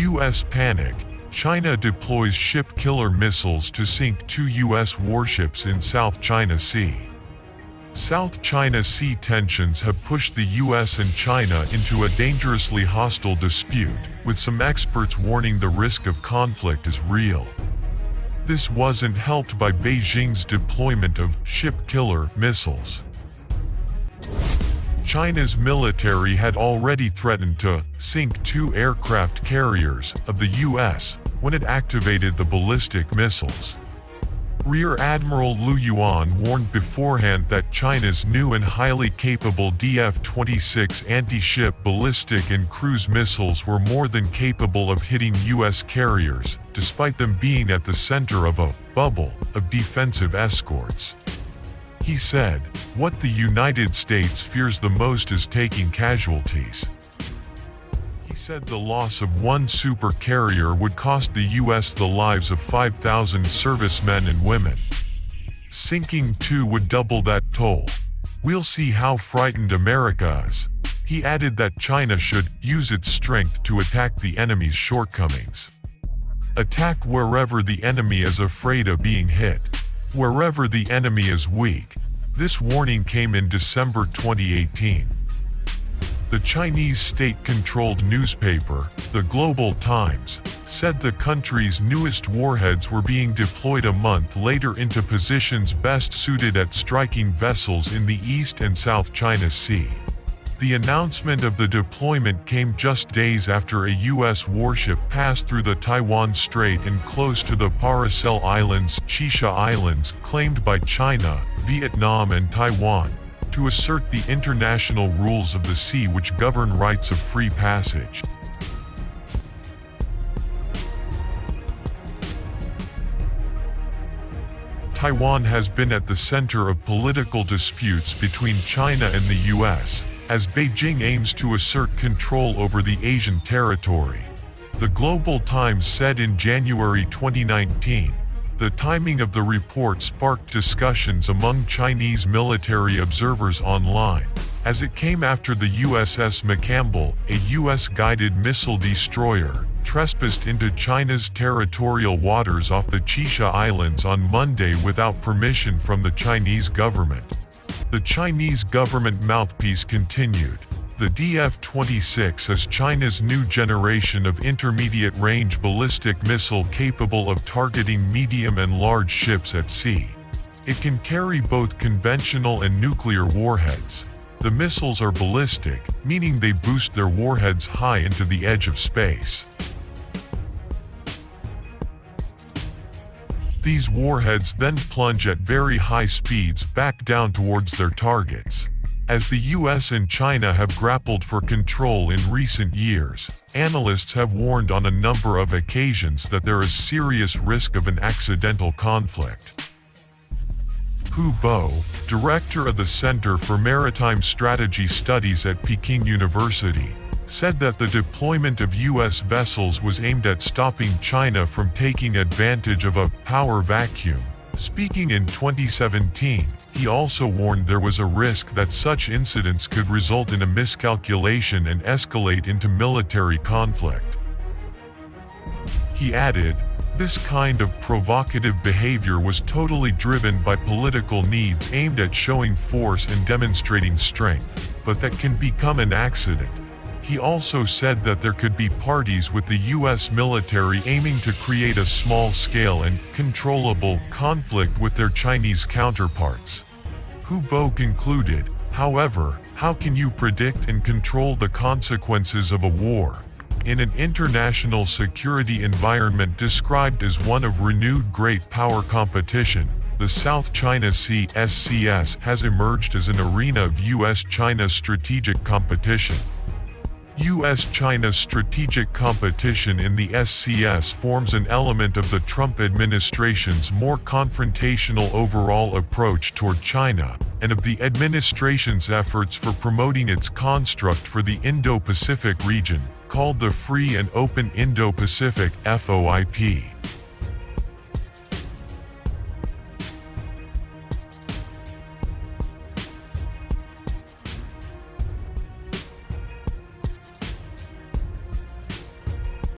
U.S. panic. China deploys ship-killer missiles to sink 2 U.S. warships in South China Sea. South China Sea tensions have pushed the U.S. and China into a dangerously hostile dispute, with some experts warning the risk of conflict is real. This wasn't helped by Beijing's deployment of ship-killer missiles. China's military had already threatened to sink 2 aircraft carriers of the U.S. when it activated the ballistic missiles. Rear Admiral Liu Yuan warned beforehand that China's new and highly capable DF-26 anti-ship ballistic and cruise missiles were more than capable of hitting U.S. carriers, despite them being at the center of a bubble of defensive escorts. He said, "What the United States fears the most is taking casualties." He said the loss of one super carrier would cost the U.S. the lives of 5,000 servicemen and women. Sinking 2 would double that toll. "We'll see how frightened America is." He added that China should use its strength to attack the enemy's shortcomings. Attack wherever the enemy is afraid of being hit. Wherever the enemy is weak. This warning came in December 2018. The Chinese state-controlled newspaper, the Global Times, said the country's newest warheads were being deployed a month later into positions best suited at striking vessels in the East and South China Sea. The announcement of the deployment came just days after a U.S. warship passed through the Taiwan Strait and close to the Paracel Islands, Shisha Islands, claimed by China, Vietnam and Taiwan, to assert the international rules of the sea which govern rights of free passage. Taiwan has been at the center of political disputes between China and the U.S., as Beijing aims to assert control over the Asian territory. The Global Times said in January 2019, the timing of the report sparked discussions among Chinese military observers online, as it came after the USS McCampbell, a U.S.-guided missile destroyer, trespassed into China's territorial waters off the Shisha Islands on Monday without permission from the Chinese government. The Chinese government mouthpiece continued, "The DF-26 is China's new generation of intermediate-range ballistic missile capable of targeting medium and large ships at sea. It can carry both conventional and nuclear warheads. The missiles are ballistic, meaning they boost their warheads high into the edge of space. These warheads then plunge at very high speeds back down towards their targets." As the US and China have grappled for control in recent years, analysts have warned on a number of occasions that there is serious risk of an accidental conflict. Hu Bo, director of the Center for Maritime Strategy Studies at Peking University, said that the deployment of U.S. vessels was aimed at stopping China from taking advantage of a power vacuum. Speaking in 2017, he also warned there was a risk that such incidents could result in a miscalculation and escalate into military conflict. He added, "This kind of provocative behavior was totally driven by political needs aimed at showing force and demonstrating strength, but that can become an accident." He also said that there could be parties with the U.S. military aiming to create a small-scale and controllable conflict with their Chinese counterparts. Hu Bo concluded, "However, how can you predict and control the consequences of a war? In an international security environment described as one of renewed great power competition, the South China Sea (SCS) has emerged as an arena of U.S.-China strategic competition. U.S.-China strategic competition in the SCS forms an element of the Trump administration's more confrontational overall approach toward China, and of the administration's efforts for promoting its construct for the Indo-Pacific region, called the Free and Open Indo-Pacific (FOIP).